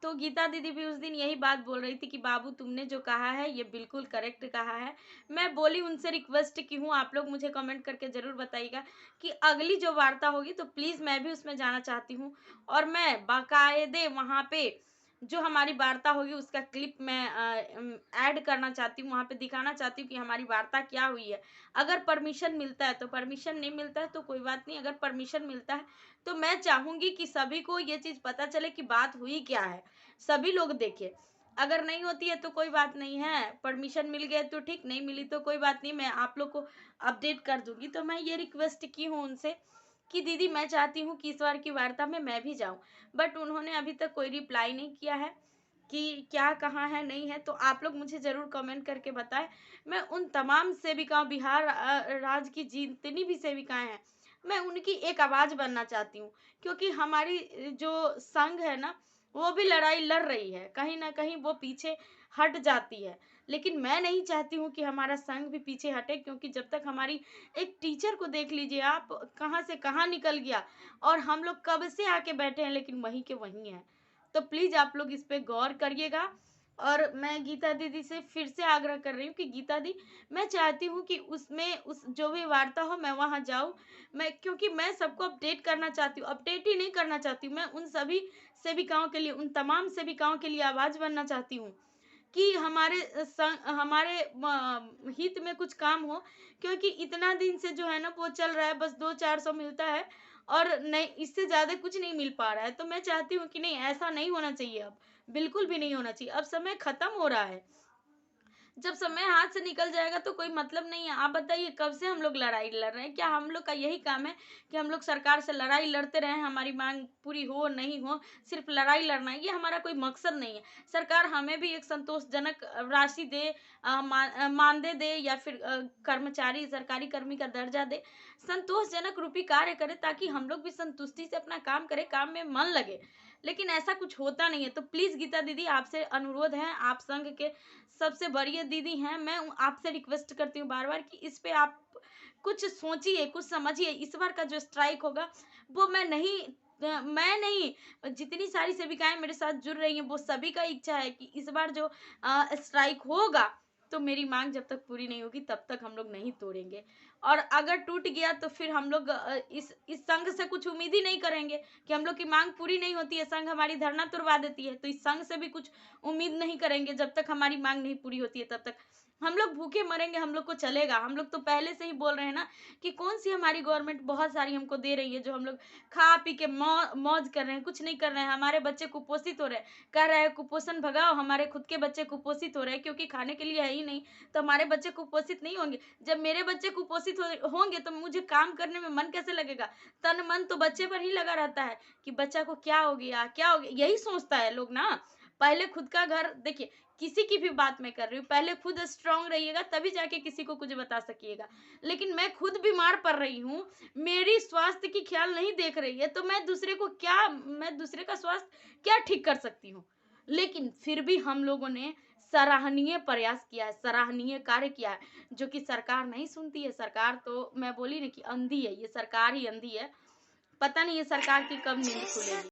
तो गीता दीदी भी उस दिन यही बात बोल रही थी कि बाबू तुमने जो कहा है ये बिल्कुल करेक्ट कहा है। मैं बोली उनसे रिक्वेस्ट की हूँ, आप लोग मुझे कमेंट करके ज़रूर बताइएगा कि अगली जो वार्ता होगी तो प्लीज़ मैं भी उसमें जाना चाहती हूँ और मैं बाकायदे वहाँ पे जो हमारी वार्ता होगी उसका क्लिप मैं ऐड करना चाहती हूँ, वहाँ पे दिखाना चाहती हूँ कि हमारी वार्ता क्या हुई है। अगर परमिशन मिलता है तो, परमिशन नहीं मिलता है तो कोई बात नहीं, अगर परमिशन मिलता है तो मैं चाहूँगी कि सभी को ये चीज़ पता चले कि बात हुई क्या है, सभी लोग देखें। अगर नहीं होती है तो कोई बात नहीं है, परमिशन मिल गया तो ठीक, नहीं मिली तो कोई बात नहीं, मैं आप लोग को अपडेट कर दूँगी। तो मैं ये रिक्वेस्ट की हूँ उनसे कि दीदी मैं चाहती हूँ कि इस बार की वार्ता में मैं भी जाऊँ, बट उन्होंने अभी तक कोई रिप्लाई नहीं किया है कि क्या कहाँ है, नहीं है। तो आप लोग मुझे ज़रूर कमेंट करके बताएँ। मैं उन तमाम सेविकाओं, बिहार राज्य की जितनी भी सेविकाएँ हैं, मैं उनकी एक आवाज़ बनना चाहती हूँ, क्योंकि हमारी जो संघ है ना, वो भी लड़ाई लड़ रही है, कहीं न कहीं वो पीछे हट जाती है। लेकिन मैं नहीं चाहती हूँ कि हमारा संघ भी पीछे हटे, क्योंकि जब तक हमारी एक टीचर को देख लीजिए आप, कहाँ से कहाँ निकल गया और हम लोग कब से आके बैठे हैं लेकिन वहीं के वहीं हैं। तो प्लीज़ आप लोग इस पे गौर करिएगा और मैं गीता दीदी से फिर से आग्रह कर रही हूँ कि गीता दी, मैं चाहती हूँ कि उसमें उस जो भी वार्ता हो मैं वहाँ जाऊँ। मैं क्योंकि मैं सबको अपडेट करना चाहती हूँ, अपडेट ही नहीं करना चाहती हूँ, मैं उन सभी सेविकाओं के लिए, उन तमाम सेविकाओं के लिए आवाज़ बनना चाहती हूँ कि हमारे हमारे हित में कुछ काम हो, क्योंकि इतना दिन से जो है ना वो चल रहा है, बस 2-400 मिलता है और नहीं, इससे ज़्यादा कुछ नहीं मिल पा रहा है। तो मैं चाहती हूँ कि नहीं, ऐसा नहीं होना चाहिए अब, बिल्कुल भी नहीं होना चाहिए। अब समय खत्म हो रहा है। जब समय हाथ से निकल जाएगा तो कोई मतलब नहीं है। आप बताइए कब से हम लोग लड़ाई लड़ रहे हैं? क्या हम लोग का यही काम है कि हम लोग सरकार से लड़ाई लड़ते रहें, हमारी माँग पूरी हो, नहीं हो, सिर्फ़ लड़ाई लड़ना है, ये हमारा कोई मकसद नहीं है। सरकार हमें भी एक संतोषजनक राशि दे, मानदेय दे या फिर कर्मचारी, सरकारी कर्मी का दर्जा दे। संतोषजनक रूपी कार्य करे ताकि हम लोग भी संतुष्टि से अपना काम करें, काम में मन लगे। लेकिन ऐसा कुछ होता नहीं है। तो प्लीज़ गीता दीदी आपसे अनुरोध है, आप संघ के सबसे वरीय दीदी हैं, मैं आपसे रिक्वेस्ट करती हूँ बार-बार कि इस पे आप कुछ सोचिए, कुछ समझिए। इस बार का जो स्ट्राइक होगा, वो मैं नहीं, जितनी सारी सेविकाएँ मेरे साथ जुड़ रही हैं, वो सभी का इच्छा है कि इस बार जो स्ट्राइक होगा, तो मेरी माँग जब तक पूरी नहीं होगी, तब तक हम लोग नहीं तोड़ेंगे। और अगर टूट गया, तो फिर हम लोग इस संघ से कुछ उम्मीद ही नहीं करेंगे कि हम लोग की माँग पूरी नहीं होती है, संघ हमारी धरना तुड़वा देती है, तो इस संघ से भी कुछ उम्मीद नहीं करेंगे। जब तक हमारी माँग नहीं पूरी होती है तब तक हम लोग भूखे मरेंगे, हम लोग को चलेगा। हम लोग तो पहले से ही बोल रहे हैं ना कि कौन-सी हमारी गवर्नमेंट बहुत सारी हमको दे रही है, जो हम लोग खा पी के मौज कर रहे हैं, कुछ नहीं कर रहे हैं। हमारे बच्चे कुपोषित हो रहे हैं, कह रहे हैं कुपोषण भगाओ, हमारे खुद के बच्चे कुपोषित हो रहे हैं क्योंकि खाने के लिए है ही नहीं, तो हमारे बच्चे कुपोषित नहीं होंगे। जब मेरे बच्चे कुपोषित होंगे तो मुझे काम करने में मन कैसे लगेगा? तन मन तो बच्चे पर ही लगा रहता है कि बच्चा को क्या हो गया, क्या हो गया? यही सोचता है लोग ना। पहले खुद का घर देखिए, किसी की भी बात मैं कर रही हूँ, पहले खुद स्ट्रॉन्ग रहिएगा तभी जाके किसी को कुछ बता सकिएगा। लेकिन मैं खुद बीमार पड़ रही हूँ, मेरी स्वास्थ्य की ख्याल नहीं देख रही है, तो मैं दूसरे का स्वास्थ्य क्या ठीक कर सकती हूँ? लेकिन फिर भी हम लोगों ने सराहनीय प्रयास किया है, सराहनीय कार्य किया है, जो कि सरकार नहीं सुनती है। सरकार तो मैं बोली ना कि अंधी है, ये सरकार ही अंधी है। पता नहीं ये सरकार की कब नींद खुलेगी।